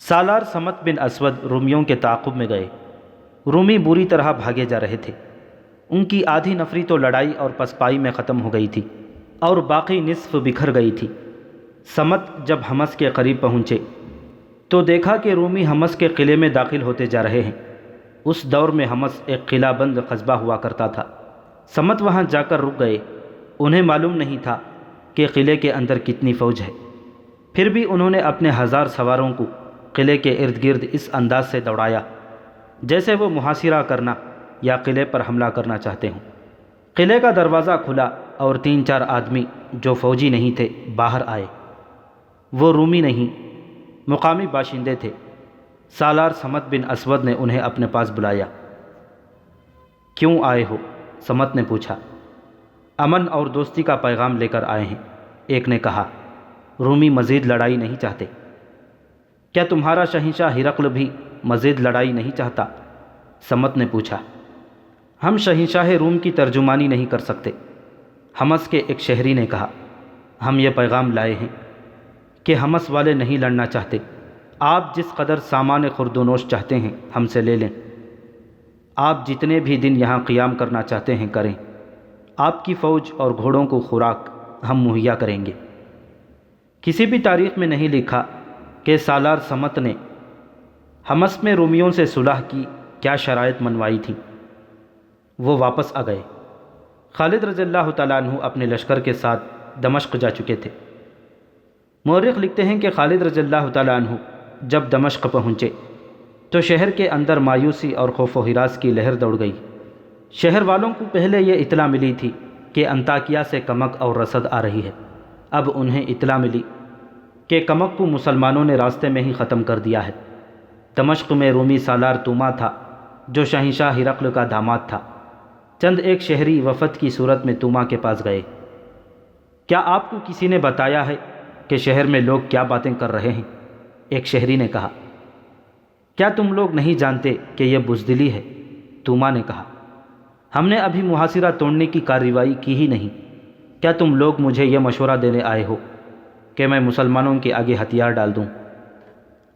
سالار صمت بن اسود رومیوں کے تعاقب میں گئے۔ رومی بری طرح بھاگے جا رہے تھے۔ ان کی آدھی نفری تو لڑائی اور پسپائی میں ختم ہو گئی تھی اور باقی نصف بکھر گئی تھی۔ صمت جب حمص کے قریب پہنچے تو دیکھا کہ رومی حمص کے قلعے میں داخل ہوتے جا رہے ہیں۔ اس دور میں حمص ایک قلعہ بند قصبہ ہوا کرتا تھا۔ صمت وہاں جا کر رک گئے۔ انہیں معلوم نہیں تھا کہ قلعے کے اندر کتنی فوج ہے، پھر بھی انہوں نے اپنے 1000 سواروں کو قلعے کے ارد گرد اس انداز سے دوڑایا جیسے وہ محاصرہ کرنا یا قلعے پر حملہ کرنا چاہتے ہوں۔ قلعے کا دروازہ کھلا اور 3-4 آدمی جو فوجی نہیں تھے باہر آئے۔ وہ رومی نہیں، مقامی باشندے تھے۔ سالار صمت بن اسود نے انہیں اپنے پاس بلایا۔ کیوں آئے ہو؟ صمت نے پوچھا۔ امن اور دوستی کا پیغام لے کر آئے ہیں، ایک نے کہا۔ رومی مزید لڑائی نہیں چاہتے۔ کیا تمہارا شہنشاہ ہرقل بھی مزید لڑائی نہیں چاہتا؟ صمت نے پوچھا۔ ہم شہنشاہ روم کی ترجمانی نہیں کر سکتے، حمص کے ایک شہری نے کہا۔ ہم یہ پیغام لائے ہیں کہ حمص والے نہیں لڑنا چاہتے۔ آپ جس قدر سامان خوردونوش چاہتے ہیں ہم سے لے لیں۔ آپ جتنے بھی دن یہاں قیام کرنا چاہتے ہیں کریں۔ آپ کی فوج اور گھوڑوں کو خوراک ہم مہیا کریں گے۔ کسی بھی تاریخ میں نہیں لکھا کہ سالار صمت نے حمص میں رومیوں سے صلح کی کیا شرائط منوائی تھیں۔ وہ واپس آ گئے۔ خالد رضی اللہ تعالیٰ عنہ اپنے لشکر کے ساتھ دمشق جا چکے تھے۔ مورخ لکھتے ہیں کہ خالد رضی اللہ تعالیٰ عنہ جب دمشق پہنچے تو شہر کے اندر مایوسی اور خوف و ہراس کی لہر دوڑ گئی۔ شہر والوں کو پہلے یہ اطلاع ملی تھی کہ انطاکیہ سے کمک اور رسد آ رہی ہے۔ اب انہیں اطلاع ملی کہ کمک کو مسلمانوں نے راستے میں ہی ختم کر دیا ہے۔ دمشق میں رومی سالار توما تھا جو شہنشاہ ہرقل کا داماد تھا۔ چند ایک شہری وفد کی صورت میں توما کے پاس گئے۔ کیا آپ کو کسی نے بتایا ہے کہ شہر میں لوگ کیا باتیں کر رہے ہیں؟ ایک شہری نے کہا۔ کیا تم لوگ نہیں جانتے کہ یہ بزدلی ہے؟ توما نے کہا۔ ہم نے ابھی محاصرہ توڑنے کی کارروائی کی ہی نہیں۔ کیا تم لوگ مجھے یہ مشورہ دینے آئے ہو کہ میں مسلمانوں کے آگے ہتھیار ڈال دوں؟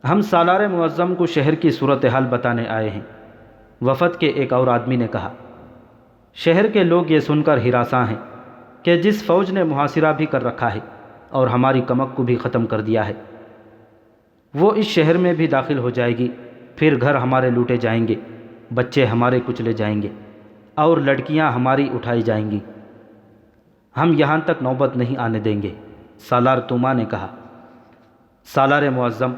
ہم سالار معظم کو شہر کی صورتحال بتانے آئے ہیں، وفد کے ایک اور آدمی نے کہا۔ شہر کے لوگ یہ سن کر ہراساں ہیں کہ جس فوج نے محاصرہ بھی کر رکھا ہے اور ہماری کمک کو بھی ختم کر دیا ہے، وہ اس شہر میں بھی داخل ہو جائے گی، پھر گھر ہمارے لوٹے جائیں گے، بچے ہمارے کچلے جائیں گے اور لڑکیاں ہماری اٹھائی جائیں گی۔ ہم یہاں تک نوبت نہیں آنے دیں گے، سالار توما نے کہا۔ سالار معظم،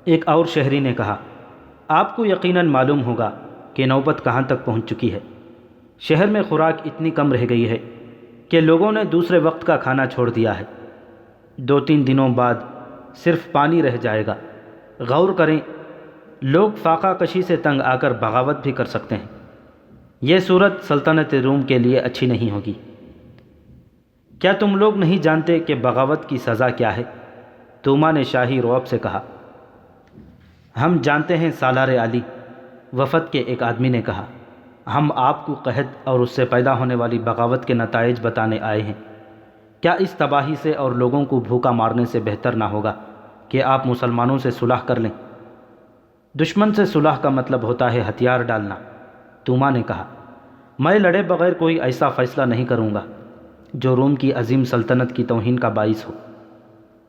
ایک اور شہری نے کہا، آپ کو یقیناً معلوم ہوگا کہ نوبت کہاں تک پہنچ چکی ہے۔ شہر میں خوراک اتنی کم رہ گئی ہے کہ لوگوں نے دوسرے وقت کا کھانا چھوڑ دیا ہے۔ 2-3 دنوں بعد صرف پانی رہ جائے گا۔ غور کریں، لوگ فاقہ کشی سے تنگ آ کر بغاوت بھی کر سکتے ہیں۔ یہ صورت سلطنت روم کے لیے اچھی نہیں ہوگی۔ کیا تم لوگ نہیں جانتے کہ بغاوت کی سزا کیا ہے؟ توما نے شاہی رعب سے کہا۔ ہم جانتے ہیں سالار عالی، وفد کے ایک آدمی نے کہا۔ ہم آپ کو قحط اور اس سے پیدا ہونے والی بغاوت کے نتائج بتانے آئے ہیں۔ کیا اس تباہی سے اور لوگوں کو بھوکا مارنے سے بہتر نہ ہوگا کہ آپ مسلمانوں سے صلح کر لیں؟ دشمن سے صلح کا مطلب ہوتا ہے ہتھیار ڈالنا، توما نے کہا۔ میں لڑے بغیر کوئی ایسا فیصلہ نہیں کروں گا جو روم کی عظیم سلطنت کی توہین کا باعث ہو۔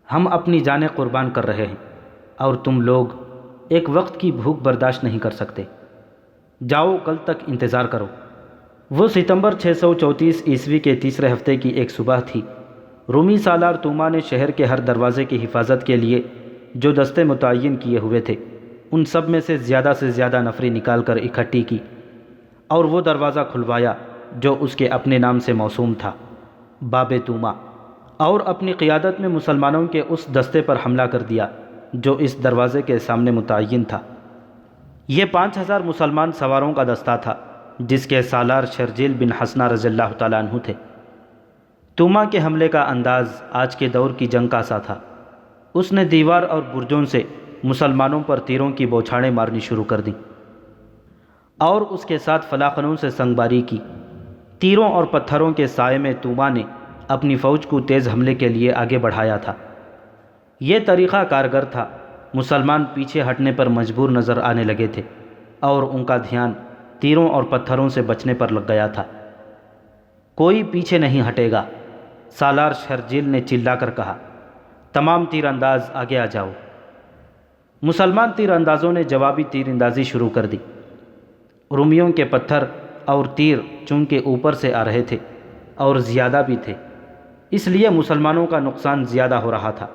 ہم اپنی جانیں قربان کر رہے ہیں اور تم لوگ ایک وقت کی بھوک برداشت نہیں کر سکتے۔ جاؤ، کل تک انتظار کرو۔ وہ ستمبر 634 عیسوی کے تیسرے ہفتے کی ایک صبح تھی۔ رومی سالار توما نے شہر کے ہر دروازے کی حفاظت کے لیے جو دستے متعین کیے ہوئے تھے ان سب میں سے زیادہ نفری نکال کر اکٹھی کی اور وہ دروازہ کھلوایا جو اس کے اپنے نام سے موسوم تھا، باب توما، اور اپنی قیادت میں مسلمانوں کے اس دستے پر حملہ کر دیا جو اس دروازے کے سامنے متعین تھا۔ یہ 5000 مسلمان سواروں کا دستہ تھا جس کے سالار شرجیل بن حسنہ رضی اللہ تعالیٰ عنہ تھے۔ توما کے حملے کا انداز آج کے دور کی جنگ کا سا تھا۔ اس نے دیوار اور برجوں سے مسلمانوں پر تیروں کی بوچھاڑیں مارنی شروع کر دیں اور اس کے ساتھ فلاخنوں سے سنگباری کی۔ تیروں اور پتھروں کے سائے میں توما نے اپنی فوج کو تیز حملے کے لیے آگے بڑھایا تھا۔ یہ طریقہ کارگر تھا مسلمان پیچھے ہٹنے پر مجبور نظر آنے لگے تھے اور ان کا دھیان تیروں اور پتھروں سے بچنے پر لگ گیا تھا۔ کوئی پیچھے نہیں ہٹے گا، سالار شرجیل نے چلا کر کہا۔ تمام تیر انداز آگے آ جاؤ۔ مسلمان تیر اندازوں نے جوابی تیر اندازی شروع کر دی۔ رومیوں کے پتھر اور تیر چونکہ اوپر سے آ رہے تھے اور زیادہ بھی تھے، اس لیے مسلمانوں کا نقصان زیادہ ہو رہا تھا۔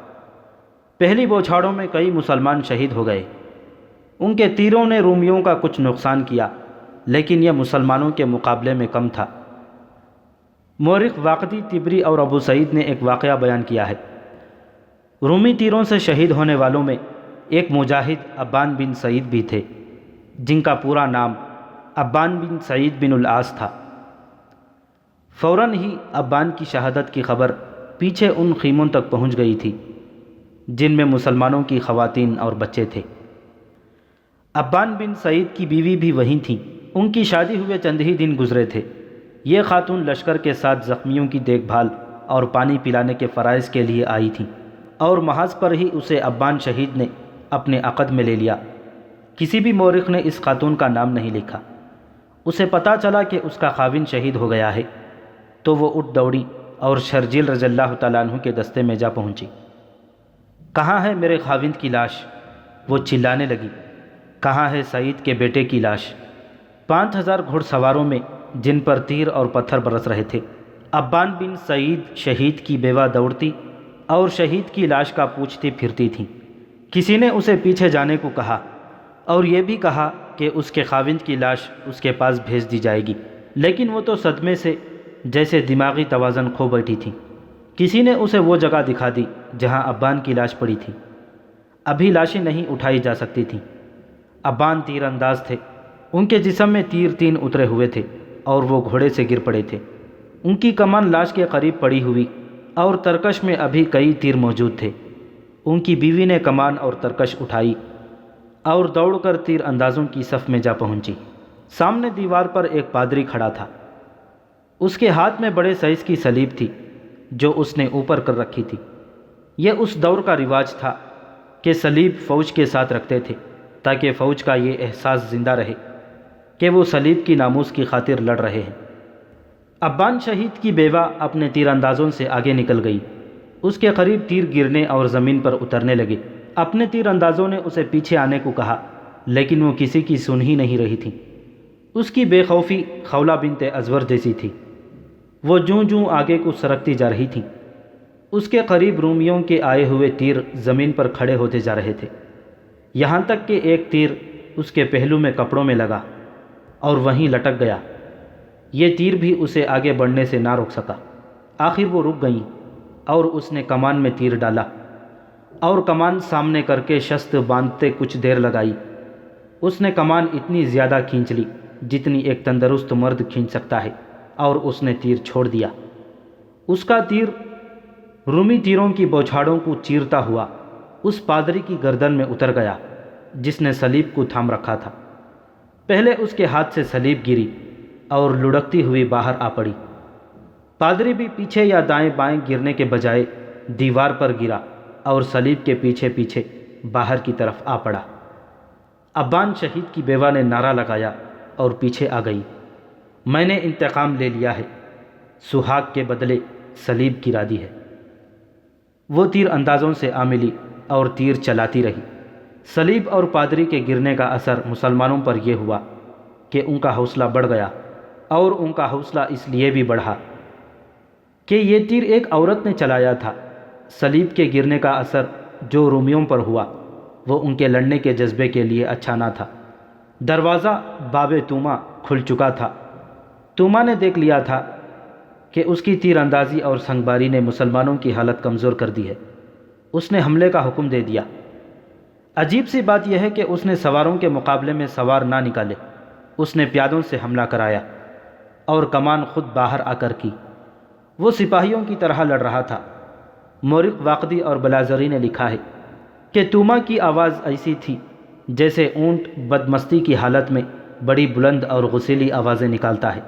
پہلی بوچھاڑوں میں کئی مسلمان شہید ہو گئے۔ ان کے تیروں نے رومیوں کا کچھ نقصان کیا، لیکن یہ مسلمانوں کے مقابلے میں کم تھا۔ مورخ واقدی، طبری اور ابو سعید نے ایک واقعہ بیان کیا ہے۔ رومی تیروں سے شہید ہونے والوں میں ایک مجاہد ابان بن سعید بھی تھے، جن کا پورا نام ابان بن سعید بن العاص تھا۔ فوراً ہی ابان کی شہادت کی خبر پیچھے ان خیموں تک پہنچ گئی تھی جن میں مسلمانوں کی خواتین اور بچے تھے۔ ابان بن سعید کی بیوی بھی وہیں تھیں۔ ان کی شادی ہوئے چند ہی دن گزرے تھے۔ یہ خاتون لشکر کے ساتھ زخمیوں کی دیکھ بھال اور پانی پلانے کے فرائض کے لیے آئی تھیں، اور محاذ پر ہی اسے ابان شہید نے اپنے عقد میں لے لیا۔ کسی بھی مورخ نے اس خاتون کا نام نہیں لکھا۔ اسے پتہ چلا کہ اس کا خاوند شہید ہو گیا ہے تو وہ اٹھ دوڑی اور شرجیل رضی اللہ تعالیٰ عنہ کے دستے میں جا پہنچی۔ کہاں ہے میرے خاوند کی لاش؟ وہ چلانے لگی۔ کہاں ہے سعید کے بیٹے کی لاش؟ 5000 گھڑ سواروں میں جن پر تیر اور پتھر برس رہے تھے، ابان بن سعید شہید کی بیوہ دوڑتی اور شہید کی لاش کا پوچھتی پھرتی تھیں۔ کسی نے اسے پیچھے جانے کو کہا اور یہ بھی کہا کہ اس کے خاوند کی لاش اس کے پاس بھیج دی جائے گی، لیکن وہ تو صدمے سے جیسے دماغی توازن کھو بیٹھی تھی۔ کسی نے اسے وہ جگہ دکھا دی جہاں ابان کی لاش پڑی تھی۔ ابھی لاشیں نہیں اٹھائی جا سکتی تھیں۔ ابان تیر انداز تھے، ان کے جسم میں تیر 3 اترے ہوئے تھے اور وہ گھوڑے سے گر پڑے تھے۔ ان کی کمان لاش کے قریب پڑی ہوئی اور ترکش میں ابھی کئی تیر موجود تھے۔ ان کی بیوی نے کمان اور ترکش اٹھائی اور دوڑ کر تیر اندازوں کی صف میں جا پہنچی۔ سامنے دیوار پر ایک پادری کھڑا تھا۔ اس کے ہاتھ میں بڑے سائز کی صلیب تھی جو اس نے اوپر کر رکھی تھی۔ یہ اس دور کا رواج تھا کہ صلیب فوج کے ساتھ رکھتے تھے تاکہ فوج کا یہ احساس زندہ رہے کہ وہ صلیب کی ناموس کی خاطر لڑ رہے ہیں۔ ابان شہید کی بیوہ اپنے تیر اندازوں سے آگے نکل گئی۔ اس کے قریب تیر گرنے اور زمین پر اترنے لگے۔ اپنے تیر اندازوں نے اسے پیچھے آنے کو کہا، لیکن وہ کسی کی سن ہی نہیں رہی تھی۔ اس کی بے خوفی خولہ بنت ازور جیسی تھی۔ وہ جوں جوں آگے کو سرکتی جا رہی تھی۔ اس کے قریب رومیوں کے آئے ہوئے تیر زمین پر کھڑے ہوتے جا رہے تھے، یہاں تک کہ ایک تیر اس کے پہلو میں کپڑوں میں لگا اور وہیں لٹک گیا۔ یہ تیر بھی اسے آگے بڑھنے سے نہ روک سکا۔ آخر وہ رک گئیں اور اس نے کمان میں تیر ڈالا اور کمان سامنے کر کے شست باندھتے کچھ دیر لگائی۔ اس نے کمان اتنی زیادہ کھینچ لی جتنی ایک تندرست مرد کھینچ سکتا ہے، اور اس نے تیر چھوڑ دیا۔ اس کا تیر رومی تیروں کی بوچھاڑوں کو چیرتا ہوا اس پادری کی گردن میں اتر گیا جس نے صلیب کو تھام رکھا تھا۔ پہلے اس کے ہاتھ سے صلیب گری اور لڑکتی ہوئی باہر آ پڑی۔ پادری بھی پیچھے یا دائیں بائیں گرنے کے بجائے دیوار پر گرا اور صلیب کے پیچھے پیچھے باہر کی طرف آ پڑا۔ ابان شہید کی بیوہ نے نعرہ لگایا اور پیچھے آ گئی، میں نے انتقام لے لیا ہے، سہاگ کے بدلے صلیب گرا دی ہے۔ وہ تیر اندازوں سے آ ملی اور تیر چلاتی رہی۔ صلیب اور پادری کے گرنے کا اثر مسلمانوں پر یہ ہوا کہ ان کا حوصلہ بڑھ گیا، اور ان کا حوصلہ اس لیے بھی بڑھا کہ یہ تیر ایک عورت نے چلایا تھا۔ صلیب کے گرنے کا اثر جو رومیوں پر ہوا وہ ان کے لڑنے کے جذبے کے لیے اچھا نہ تھا۔ دروازہ باب توما کھل چکا تھا۔ توما نے دیکھ لیا تھا کہ اس کی تیر اندازی اور سنگباری نے مسلمانوں کی حالت کمزور کر دی ہے۔ اس نے حملے کا حکم دے دیا۔ عجیب سی بات یہ ہے کہ اس نے سواروں کے مقابلے میں سوار نہ نکالے۔ اس نے پیادوں سے حملہ کرایا اور کمان خود باہر آ کر کی۔ وہ سپاہیوں کی طرح لڑ رہا تھا۔ مورخ واقدی اور بلازری نے لکھا ہے کہ توما کی آواز ایسی تھی جیسے اونٹ بدمستی کی حالت میں بڑی بلند اور غسیلی آوازیں نکالتا ہے۔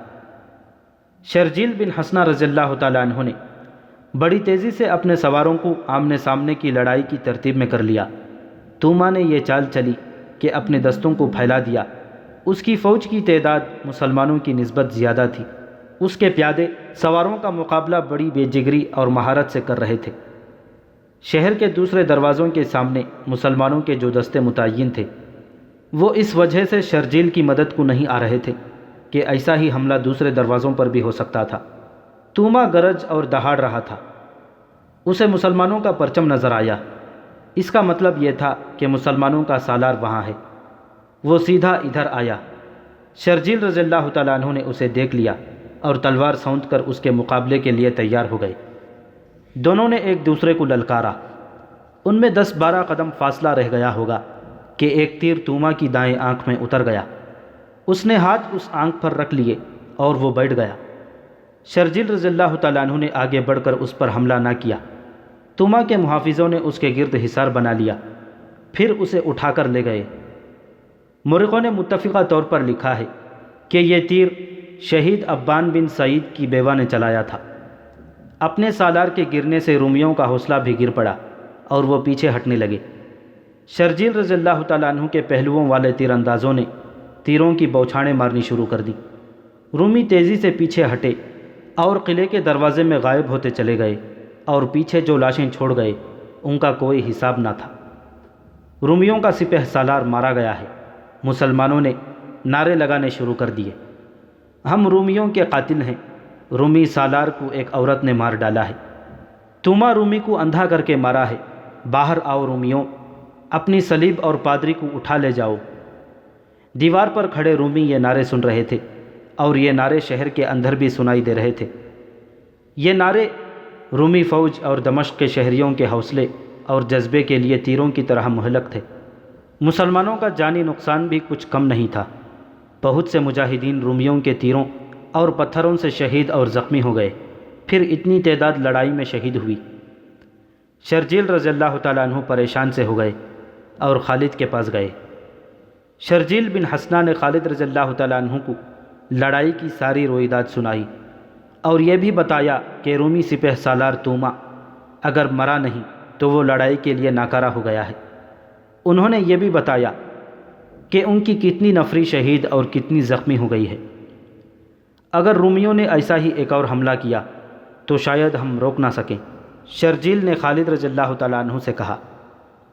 شرجیل بن حسنہ رضی اللہ تعالیٰ عنہ نے بڑی تیزی سے اپنے سواروں کو آمنے سامنے کی لڑائی کی ترتیب میں کر لیا۔ توما نے یہ چال چلی کہ اپنے دستوں کو پھیلا دیا۔ اس کی فوج کی تعداد مسلمانوں کی نسبت زیادہ تھی۔ اس کے پیادے سواروں کا مقابلہ بڑی بے جگری اور مہارت سے کر رہے تھے۔ شہر کے دوسرے دروازوں کے سامنے مسلمانوں کے جو دستے متعین تھے وہ اس وجہ سے شرجیل کی مدد کو نہیں آ رہے تھے کہ ایسا ہی حملہ دوسرے دروازوں پر بھی ہو سکتا تھا۔ توما گرج اور دہاڑ رہا تھا۔ اسے مسلمانوں کا پرچم نظر آیا۔ اس کا مطلب یہ تھا کہ مسلمانوں کا سالار وہاں ہے۔ وہ سیدھا ادھر آیا۔ شرجیل رضی اللہ تعالیٰ عنہ نے اسے دیکھ لیا اور تلوار سونت کر اس کے مقابلے کے لیے تیار ہو گئے۔ دونوں نے ایک دوسرے کو للکارا۔ ان میں 10-12 قدم فاصلہ رہ گیا ہوگا کہ ایک تیر توما کی دائیں آنکھ میں اتر گیا۔ اس نے ہاتھ اس آنکھ پر رکھ لیے اور وہ بیٹھ گیا۔ شرجیل رضی اللہ تعالیٰ عنہ نے آگے بڑھ کر اس پر حملہ نہ کیا۔ توما کے محافظوں نے اس کے گرد حصار بنا لیا، پھر اسے اٹھا کر لے گئے۔ مورخوں نے متفقہ طور پر لکھا ہے کہ یہ تیر شہید ابان بن سعید کی بیوہ نے چلایا تھا۔ اپنے سالار کے گرنے سے رومیوں کا حوصلہ بھی گر پڑا اور وہ پیچھے ہٹنے لگے۔ شرجیل رضی اللہ تعالیٰ عنہ کے پہلوؤں والے تیر اندازوں نے تیروں کی بوچھاڑیں مارنی شروع کر دی۔ رومی تیزی سے پیچھے ہٹے اور قلعے کے دروازے میں غائب ہوتے چلے گئے، اور پیچھے جو لاشیں چھوڑ گئے ان کا کوئی حساب نہ تھا۔ رومیوں کا سپہ سالار مارا گیا ہے۔ مسلمانوں نے نعرے لگانے شروع کر دیے، ہم رومیوں کے قاتل ہیں، رومی سالار کو ایک عورت نے مار ڈالا ہے، توما رومی کو اندھا کر کے مارا ہے، باہر آؤ رومیوں، اپنی صلیب اور پادری کو اٹھا لے جاؤ۔ دیوار پر کھڑے رومی یہ نعرے سن رہے تھے اور یہ نعرے شہر کے اندر بھی سنائی دے رہے تھے۔ یہ نعرے رومی فوج اور دمشق کے شہریوں کے حوصلے اور جذبے کے لیے تیروں کی طرح مہلک تھے۔ مسلمانوں کا جانی نقصان بھی کچھ کم نہیں تھا۔ بہت سے مجاہدین رومیوں کے تیروں اور پتھروں سے شہید اور زخمی ہو گئے، پھر اتنی تعداد لڑائی میں شہید ہوئی۔ شرجیل رضی اللہ تعالیٰ عنہ پریشان سے ہو گئے اور خالد کے پاس گئے۔ شرجیل بن حسنہ نے خالد رضی اللہ تعالیٰ عنہ کو لڑائی کی ساری رویداد سنائی اور یہ بھی بتایا کہ رومی سپہ سالار توما اگر مرا نہیں تو وہ لڑائی کے لیے ناکارہ ہو گیا ہے۔ انہوں نے یہ بھی بتایا کہ ان کی کتنی نفری شہید اور کتنی زخمی ہو گئی ہے۔ اگر رومیوں نے ایسا ہی ایک اور حملہ کیا تو شاید ہم روک نہ سکیں۔ شرجیل نے خالد رضی اللہ تعالیٰ عنہ سے کہا،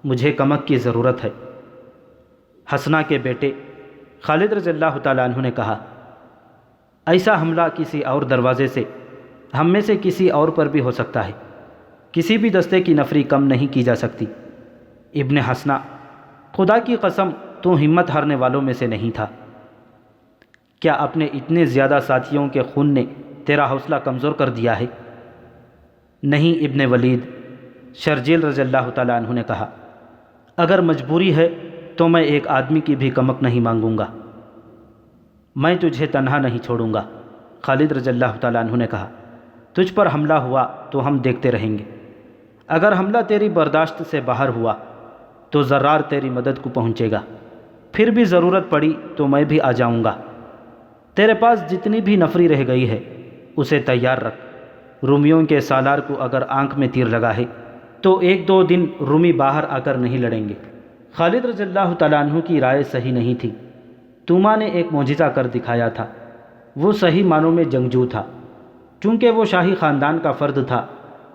مجھے کمک کی ضرورت ہے۔ حسنہ کے بیٹے خالد رضی اللہ تعالیٰ عنہ نے کہا، ایسا حملہ کسی اور دروازے سے ہم میں سے کسی اور پر بھی ہو سکتا ہے، کسی بھی دستے کی نفری کم نہیں کی جا سکتی۔ ابن حسنہ، خدا کی قسم تو ہمت ہارنے والوں میں سے نہیں تھا۔ کیا اپنے اتنے زیادہ ساتھیوں کے خون نے تیرا حوصلہ کمزور کر دیا ہے؟ نہیں ابن ولید، شرجیل رضی اللہ تعالیٰ عنہ نے کہا، اگر مجبوری ہے تو میں ایک آدمی کی بھی کمک نہیں مانگوں گا، میں تجھے تنہا نہیں چھوڑوں گا۔ خالد رضی اللہ تعالیٰ عنہ نے کہا، تجھ پر حملہ ہوا تو ہم دیکھتے رہیں گے، اگر حملہ تیری برداشت سے باہر ہوا تو ضرار تیری مدد کو پہنچے گا، پھر بھی ضرورت پڑی تو میں بھی آ جاؤں گا۔ تیرے پاس جتنی بھی نفری رہ گئی ہے اسے تیار رکھ۔ رومیوں کے سالار کو اگر آنکھ میں تیر لگا ہے تو 1-2 دن رومی باہر آ کر نہیں لڑیں گے۔ خالد رضی اللہ تعالیٰ عنہ کی رائے صحیح نہیں تھی۔ توما نے ایک معجزہ کر دکھایا تھا۔ وہ صحیح معنوں میں جنگجو تھا۔ چونکہ وہ شاہی خاندان کا فرد تھا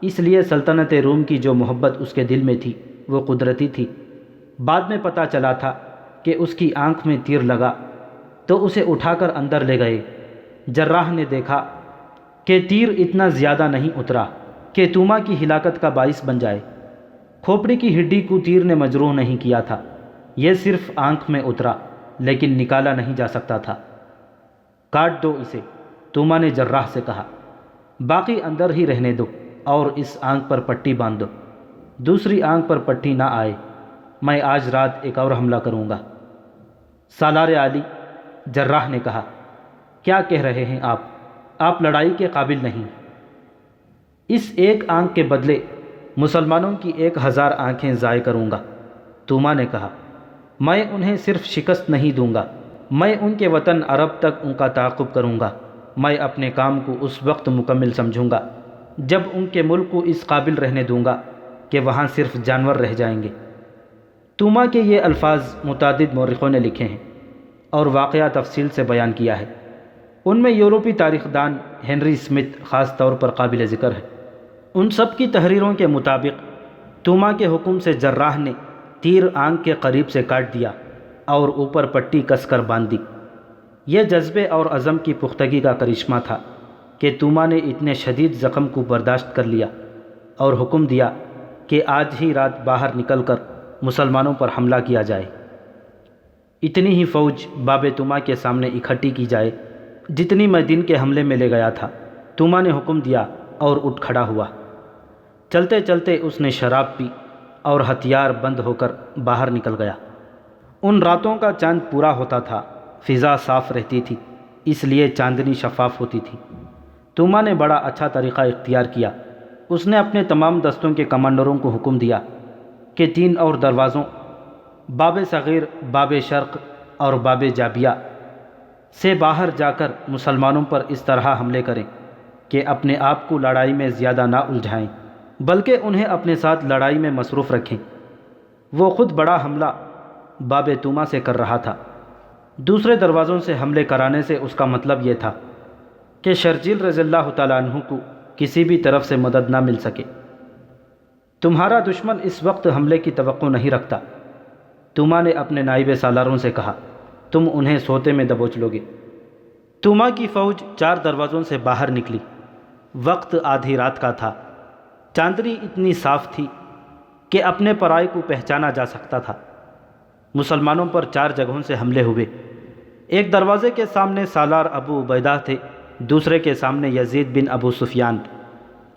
اس لیے سلطنت روم کی جو محبت اس کے دل میں تھی وہ قدرتی تھی۔ بعد میں پتہ چلا تھا کہ اس کی آنکھ میں تیر لگا تو اسے اٹھا کر اندر لے گئے۔ جراح نے دیکھا کہ تیر اتنا زیادہ نہیں اترا کہ توما کی ہلاکت کا باعث بن جائے۔ کھوپڑی کی ہڈی کو تیر نے مجروح نہیں کیا تھا، یہ صرف آنکھ میں اترا لیکن نکالا نہیں جا سکتا تھا۔ کاٹ دو اسے، توما نے جراح سے کہا، باقی اندر ہی رہنے دو اور اس آنکھ پر پٹی باندھ دو، دوسری آنکھ پر پٹی نہ آئے، میں آج رات ایک اور حملہ کروں گا۔ سالار عالی، جراح نے کہا، کیا کہہ رہے ہیں آپ لڑائی کے قابل نہیں۔ اس ایک آنکھ کے بدلے مسلمانوں کی 1000 آنکھیں ضائع کروں گا۔ توما نے کہا، میں انہیں صرف شکست نہیں دوں گا، میں ان کے وطن عرب تک ان کا تعاقب کروں گا۔ میں اپنے کام کو اس وقت مکمل سمجھوں گا جب ان کے ملک کو اس قابل رہنے دوں گا کہ وہاں صرف جانور رہ جائیں گے۔ توما کے یہ الفاظ متعدد مورخوں نے لکھے ہیں اور واقعہ تفصیل سے بیان کیا ہے۔ ان میں یورپی تاریخ دان ہنری اسمتھ خاص طور پر قابل ذکر ہے۔ ان سب کی تحریروں کے مطابق توما کے حکم سے جراح نے تیر آنکھ کے قریب سے کاٹ دیا اور اوپر پٹی کس کر باندھ دی۔ یہ جذبے اور عزم کی پختگی کا کرشمہ تھا کہ توما نے اتنے شدید زخم کو برداشت کر لیا اور حکم دیا کہ آج ہی رات باہر نکل کر مسلمانوں پر حملہ کیا جائے۔ اتنی ہی فوج باب توما کے سامنے اکٹھی کی جائے جتنی میں دن کے حملے میں لے گیا تھا۔ توما نے حکم دیا اور اٹھ کھڑا ہوا۔ چلتے چلتے اس نے شراب پی اور ہتھیار بند ہو کر باہر نکل گیا۔ ان راتوں کا چاند پورا ہوتا تھا، فضا صاف رہتی تھی، اس لیے چاندنی شفاف ہوتی تھی۔ توما نے بڑا اچھا طریقہ اختیار کیا۔ اس نے اپنے تمام دستوں کے کمانڈروں کو حکم دیا کہ 3 اور دروازوں باب صغیر، باب شرق اور باب جابیہ سے باہر جا کر مسلمانوں پر اس طرح حملے کریں کہ اپنے آپ کو لڑائی میں زیادہ نہ الجھائیں بلکہ انہیں اپنے ساتھ لڑائی میں مصروف رکھیں۔ وہ خود بڑا حملہ باب توما سے کر رہا تھا۔ دوسرے دروازوں سے حملے کرانے سے اس کا مطلب یہ تھا کہ شرجیل رضی اللہ تعالیٰ عنہ کو کسی بھی طرف سے مدد نہ مل سکے۔ تمہارا دشمن اس وقت حملے کی توقع نہیں رکھتا۔ توما نے اپنے نائب سالاروں سے کہا، تم انہیں سوتے میں دبوچ لو گے۔ توما کی فوج 4 دروازوں سے باہر نکلی۔ وقت آدھی رات کا تھا۔ چاندنی اتنی صاف تھی کہ اپنے پرائے کو پہچانا جا سکتا تھا۔ مسلمانوں پر 4 جگہوں سے حملے ہوئے۔ ایک دروازے کے سامنے سالار ابو عبیدہ تھے، دوسرے کے سامنے یزید بن ابو سفیان۔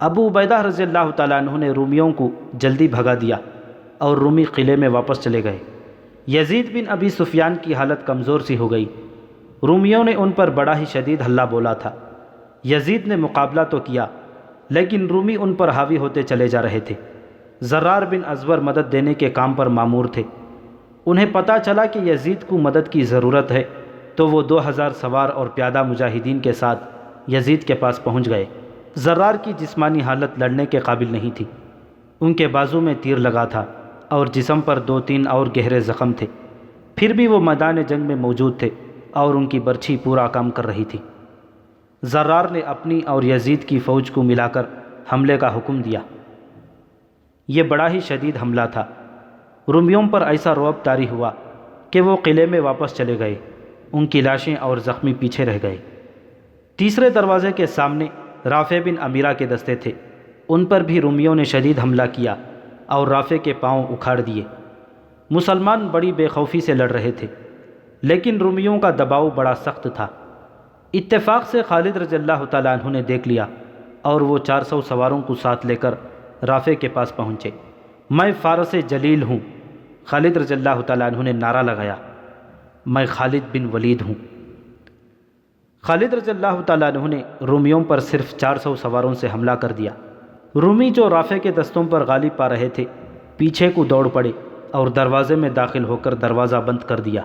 ابو عبیدہ رضی اللہ تعالیٰ عنہ نے رومیوں کو جلدی بھگا دیا اور رومی قلعے میں واپس چلے گئے۔ یزید بن ابی سفیان کی حالت کمزور سی ہو گئی۔ رومیوں نے ان پر بڑا ہی شدید حملہ بولا تھا۔ یزید نے مقابلہ تو کیا لیکن رومی ان پر حاوی ہوتے چلے جا رہے تھے۔ زرار بن ازور مدد دینے کے کام پر مامور تھے۔ انہیں پتہ چلا کہ یزید کو مدد کی ضرورت ہے تو وہ 2000 سوار اور پیادہ مجاہدین کے ساتھ یزید کے پاس پہنچ گئے۔ زرار کی جسمانی حالت لڑنے کے قابل نہیں تھی۔ ان کے بازو میں تیر لگا تھا اور جسم پر 2-3 اور گہرے زخم تھے، پھر بھی وہ میدان جنگ میں موجود تھے اور ان کی برچھی پورا کام کر رہی تھی۔ زرار نے اپنی اور یزید کی فوج کو ملا کر حملے کا حکم دیا۔ یہ بڑا ہی شدید حملہ تھا۔ رومیوں پر ایسا رعب طاری ہوا کہ وہ قلعے میں واپس چلے گئے۔ ان کی لاشیں اور زخمی پیچھے رہ گئے۔ تیسرے دروازے کے سامنے رافع بن امیرہ کے دستے تھے۔ ان پر بھی رومیوں نے شدید حملہ کیا اور رافع کے پاؤں اکھاڑ دیے۔ مسلمان بڑی بے خوفی سے لڑ رہے تھے لیکن رومیوں کا دباؤ بڑا سخت تھا۔ اتفاق سے خالد رضی اللہ تعالیٰ عنہ نے دیکھ لیا اور وہ 400 سواروں کو ساتھ لے کر رافع کے پاس پہنچے۔ میں فارس جلیل ہوں، خالد رضی اللہ تعالیٰ عنہ نے نعرہ لگایا۔ میں خالد بن ولید ہوں۔ خالد رضی اللہ تعالیٰ عنہ نے رومیوں پر صرف 400 سواروں سے حملہ کر دیا۔ رومی جو رافع کے دستوں پر غالب پا رہے تھے پیچھے کو دوڑ پڑے اور دروازے میں داخل ہو کر دروازہ بند کر دیا۔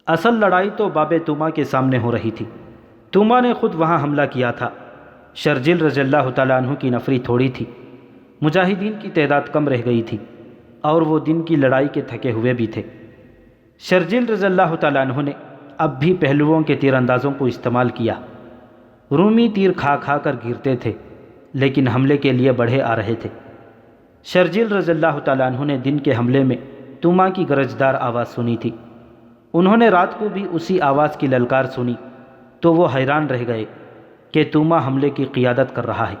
اصل لڑائی تو باب توما کے سامنے ہو رہی تھی۔ توما نے خود وہاں حملہ کیا تھا۔ شرجیل رضی اللہ تعالیٰ عنہ کی نفری تھوڑی تھی، مجاہدین کی تعداد کم رہ گئی تھی اور وہ دن کی لڑائی کے تھکے ہوئے بھی تھے۔ شرجیل رضی اللہ تعالیٰ عنہ نے اب بھی پہلوؤں کے تیر اندازوں کو استعمال کیا۔ رومی تیر کھا کھا کر گرتے تھے لیکن حملے کے لیے بڑھے آ رہے تھے۔ شرجیل رضی اللہ تعالیٰ عنہ نے دن کے حملے میں توما کی گرجدار آواز سنی تھی۔ انہوں نے رات کو بھی اسی آواز کی للکار سنی تو وہ حیران رہ گئے کہ توما حملے کی قیادت کر رہا ہے۔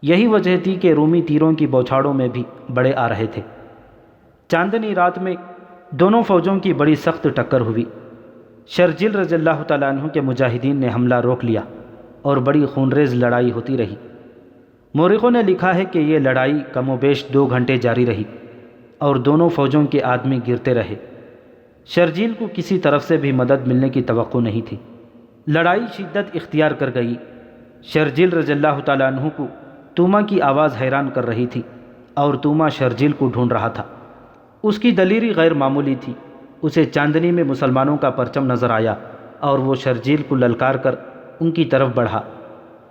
یہی وجہ تھی کہ رومی تیروں کی بوچھاڑوں میں بھی بڑے آ رہے تھے۔ چاندنی رات میں دونوں فوجوں کی بڑی سخت ٹکر ہوئی۔ شرجیل رضی اللہ تعالیٰ عنہ کے مجاہدین نے حملہ روک لیا اور بڑی خونریز لڑائی ہوتی رہی۔ مورخوں نے لکھا ہے کہ یہ لڑائی کم و بیش 2 گھنٹے جاری رہی اور دونوں فوجوں کے آدمی گرتے رہے۔ شرجیل کو کسی طرف سے بھی مدد ملنے کی توقع نہیں تھی۔ لڑائی شدت اختیار کر گئی۔ شرجیل رضی اللہ تعالیٰ عنہ کو توما کی آواز حیران کر رہی تھی اور توما شرجیل کو ڈھونڈ رہا تھا۔ اس کی دلیری غیر معمولی تھی۔ اسے چاندنی میں مسلمانوں کا پرچم نظر آیا اور وہ شرجیل کو للکار کر ان کی طرف بڑھا۔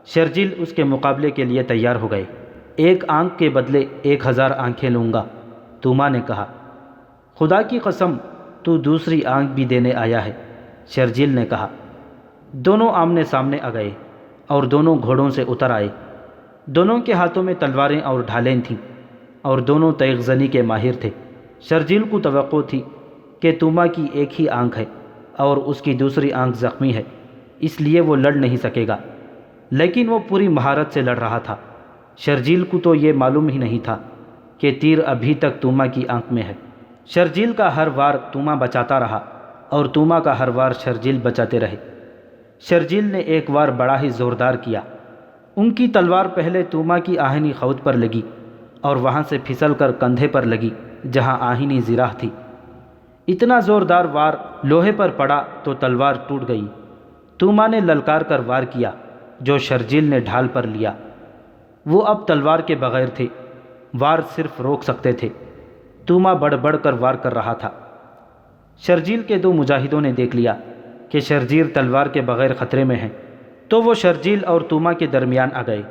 شرجیل اس کے مقابلے کے لیے تیار ہو گئے۔ 1 آنکھ کے بدلے 1000 آنکھیں لوں گا، توما نے کہا۔ خدا کی قسم تو دوسری آنکھ بھی دینے آیا ہے، شرجیل نے کہا۔ دونوں آمنے سامنے آ گئے اور دونوں گھوڑوں سے اتر آئے۔ دونوں کے ہاتھوں میں تلواریں اور ڈھالیں تھیں اور دونوں تیغ زنی کے ماہر تھے۔ شرجیل کو توقع تھی کہ توما کی ایک ہی آنکھ ہے اور اس کی دوسری آنکھ زخمی ہے، اس لیے وہ لڑ نہیں سکے گا، لیکن وہ پوری مہارت سے لڑ رہا تھا۔ شرجیل کو تو یہ معلوم ہی نہیں تھا کہ تیر ابھی تک توما کی آنکھ میں ہے۔ شرجیل کا ہر وار توما بچاتا رہا اور توما کا ہر وار شرجیل بچاتے رہے۔ شرجیل نے ایک وار بڑا ہی زوردار کیا۔ ان کی تلوار پہلے توما کی آہنی خود پر لگی اور وہاں سے پھسل کر کندھے پر لگی جہاں آہنی زراح تھی۔ اتنا زوردار وار لوہے پر پڑا تو تلوار ٹوٹ گئی۔ توما نے للکار کر وار کیا جو شرجیل نے ڈھال پر لیا۔ وہ اب تلوار کے بغیر تھے، وار صرف روک سکتے تھے۔ توما بڑھ بڑھ کر وار کر رہا تھا۔ شرجیل کے دو مجاہدوں نے دیکھ لیا کہ شرجیل تلوار کے بغیر خطرے میں ہیں، تو وہ شرجیل اور توما کے درمیان آ گئے۔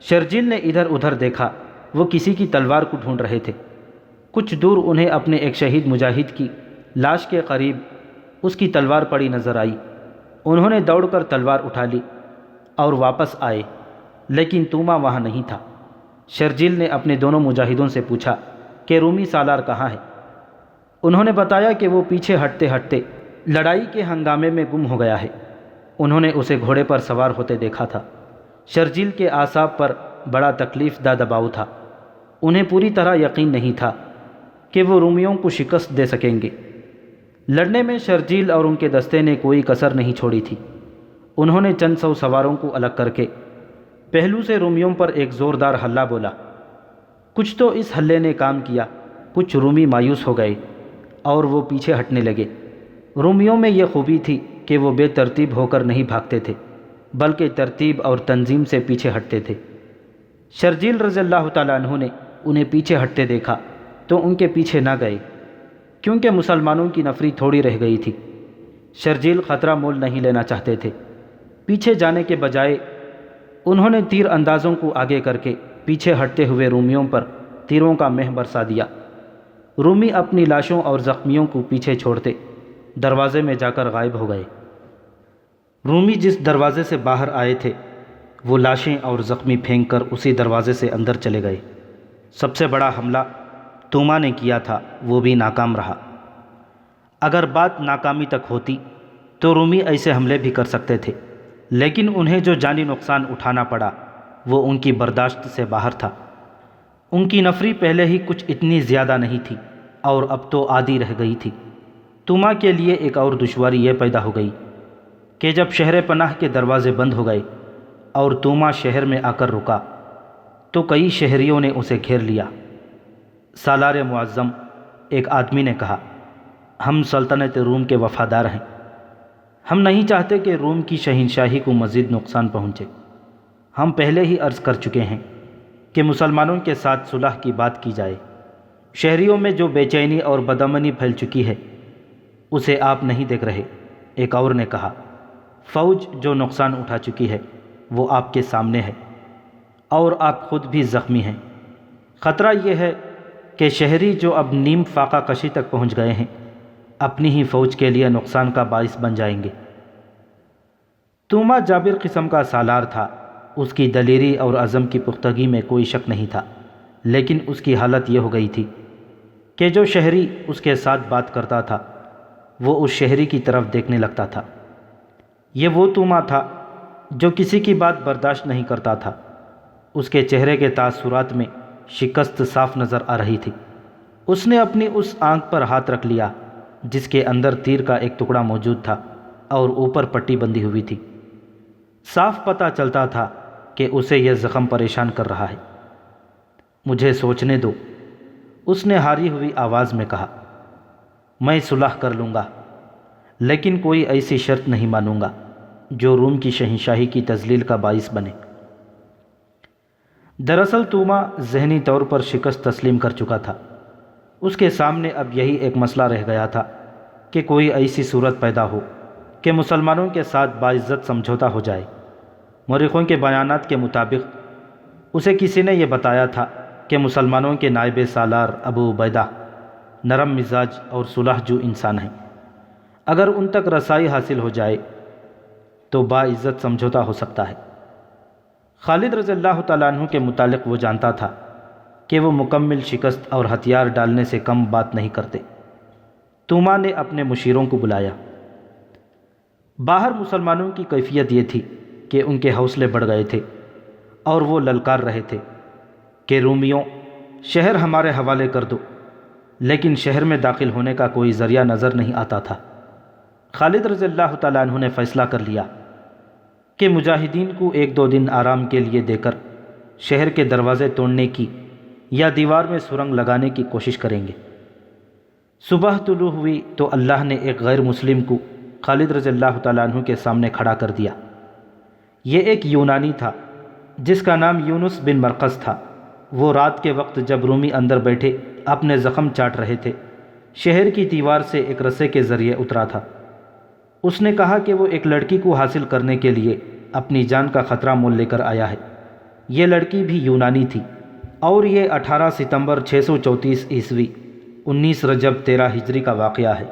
شرجیل نے ادھر ادھر دیکھا، وہ کسی کی تلوار کو ڈھونڈ رہے تھے۔ کچھ دور انہیں اپنے ایک شہید مجاہد کی لاش کے قریب اس کی تلوار پڑی نظر آئی۔ انہوں نے دوڑ کر تلوار اٹھا لی اور واپس آئے، لیکن توما وہاں نہیں تھا۔ شرجیل نے اپنے دونوں مجاہدوں سے پوچھا کہ رومی سالار کہاں ہے؟ انہوں نے بتایا کہ وہ پیچھے ہٹتے ہٹتے لڑائی کے ہنگامے میں گم ہو گیا ہے۔ انہوں نے اسے گھوڑے پر سوار ہوتے دیکھا تھا۔ شرجیل کے اعصاب پر بڑا تکلیف دہ دباؤ تھا۔ انہیں پوری طرح یقین نہیں تھا کہ وہ رومیوں کو شکست دے سکیں گے۔ لڑنے میں شرجیل اور ان کے دستے نے کوئی کسر نہیں چھوڑی تھی۔ انہوں نے چند سو سواروں کو الگ کر کے پہلو سے رومیوں پر ایک زوردار حلہ بولا۔ کچھ تو اس حلے نے کام کیا، کچھ رومی مایوس ہو گئے اور وہ پیچھے ہٹنے لگے۔ رومیوں میں یہ خوبی تھی کہ وہ بے ترتیب ہو کر نہیں بھاگتے تھے، بلکہ ترتیب اور تنظیم سے پیچھے ہٹتے تھے۔ شرجیل رضی اللہ تعالیٰ عنہ نے انہیں پیچھے ہٹتے دیکھا تو ان کے پیچھے نہ گئے، کیونکہ مسلمانوں کی نفری تھوڑی رہ گئی تھی۔ شرجیل خطرہ مول نہیں لینا چاہتے تھے۔ پیچھے جانے کے بجائے انہوں نے تیر اندازوں کو آگے کر کے پیچھے ہٹتے ہوئے رومیوں پر تیروں کا مہ برسا دیا۔ رومی اپنی لاشوں اور زخمیوں کو پیچھے چھوڑتے دروازے میں جا کر غائب ہو گئے۔ رومی جس دروازے سے باہر آئے تھے وہ لاشیں اور زخمی پھینک کر اسی دروازے سے اندر چلے گئے۔ سب سے بڑا حملہ توما نے کیا تھا، وہ بھی ناکام رہا۔ اگر بات ناکامی تک ہوتی تو رومی ایسے حملے بھی کر سکتے تھے، لیکن انہیں جو جانی نقصان اٹھانا پڑا وہ ان کی برداشت سے باہر تھا۔ ان کی نفری پہلے ہی کچھ اتنی زیادہ نہیں تھی اور اب تو عادی رہ گئی تھی۔ توما کے لیے ایک اور دشواری یہ پیدا ہو گئی کہ جب شہر پناہ کے دروازے بند ہو گئے اور توما شہر میں آ کر رکا تو کئی شہریوں نے اسے گھیر لیا۔ سالار معظم، ایک آدمی نے کہا، ہم سلطنت روم کے وفادار ہیں۔ ہم نہیں چاہتے کہ روم کی شہنشاہی کو مزید نقصان پہنچے۔ ہم پہلے ہی عرض کر چکے ہیں کہ مسلمانوں کے ساتھ صلح کی بات کی جائے۔ شہریوں میں جو بے چینی اور بدامنی پھیل چکی ہے اسے آپ نہیں دیکھ رہے۔ ایک اور نے کہا، فوج جو نقصان اٹھا چکی ہے وہ آپ کے سامنے ہے اور آپ خود بھی زخمی ہیں۔ خطرہ یہ ہے کہ شہری جو اب نیم فاقہ کشی تک پہنچ گئے ہیں اپنی ہی فوج کے لیے نقصان کا باعث بن جائیں گے۔ توما جابر قسم کا سالار تھا، اس کی دلیری اور عزم کی پختگی میں کوئی شک نہیں تھا، لیکن اس کی حالت یہ ہو گئی تھی کہ جو شہری اس کے ساتھ بات کرتا تھا وہ اس شہری کی طرف دیکھنے لگتا تھا۔ یہ وہ توما تھا جو کسی کی بات برداشت نہیں کرتا تھا۔ اس کے چہرے کے تاثرات میں شکست صاف نظر آ رہی تھی۔ اس نے اپنی اس آنکھ پر ہاتھ رکھ لیا جس کے اندر تیر کا ایک ٹکڑا موجود تھا اور اوپر پٹی بندھی ہوئی تھی۔ صاف پتہ چلتا تھا کہ اسے یہ زخم پریشان کر رہا ہے۔ مجھے سوچنے دو، اس نے ہاری ہوئی آواز میں کہا۔ میں صلح کر لوں گا، لیکن کوئی ایسی شرط نہیں مانوں گا جو روم کی شہنشاہی کی تذلیل کا باعث بنے۔ دراصل توما ذہنی طور پر شکست تسلیم کر چکا تھا۔ اس کے سامنے اب یہی ایک مسئلہ رہ گیا تھا کہ کوئی ایسی صورت پیدا ہو کہ مسلمانوں کے ساتھ باعزت سمجھوتا ہو جائے۔ مورخوں کے بیانات کے مطابق اسے کسی نے یہ بتایا تھا کہ مسلمانوں کے نائب سالار ابو عبیدہ نرم مزاج اور صلح جو انسان ہیں۔ اگر ان تک رسائی حاصل ہو جائے تو باعزت سمجھوتا ہو سکتا ہے۔ خالد رضی اللہ تعالیٰ عنہ کے متعلق وہ جانتا تھا کہ وہ مکمل شکست اور ہتھیار ڈالنے سے کم بات نہیں کرتے۔ توما نے اپنے مشیروں کو بلایا۔ باہر مسلمانوں کی کیفیت یہ تھی کہ ان کے حوصلے بڑھ گئے تھے اور وہ للکار رہے تھے کہ رومیوں، شہر ہمارے حوالے کر دو، لیکن شہر میں داخل ہونے کا کوئی ذریعہ نظر نہیں آتا تھا۔ خالد رضی اللہ تعالیٰ عنہ نے فیصلہ کر لیا کہ مجاہدین کو 1-2 دن آرام کے لیے دے کر شہر کے دروازے توڑنے کی یا دیوار میں سرنگ لگانے کی کوشش کریں گے۔ صبح طلوع ہوئی تو اللہ نے ایک غیر مسلم کو خالد رضی اللہ تعالیٰ عنہ کے سامنے کھڑا کر دیا۔ یہ ایک یونانی تھا جس کا نام یونس بن مرقس تھا۔ وہ رات کے وقت جب رومی اندر بیٹھے اپنے زخم چاٹ رہے تھے، شہر کی دیوار سے ایک رسے کے ذریعے اترا تھا۔ اس نے کہا کہ وہ ایک لڑکی کو حاصل کرنے کے لیے اپنی جان کا خطرہ مول لے کر آیا ہے۔ یہ لڑکی بھی یونانی تھی اور یہ 18 ستمبر 634 عیسوی 19 رجب 13 ہجری کا واقعہ ہے۔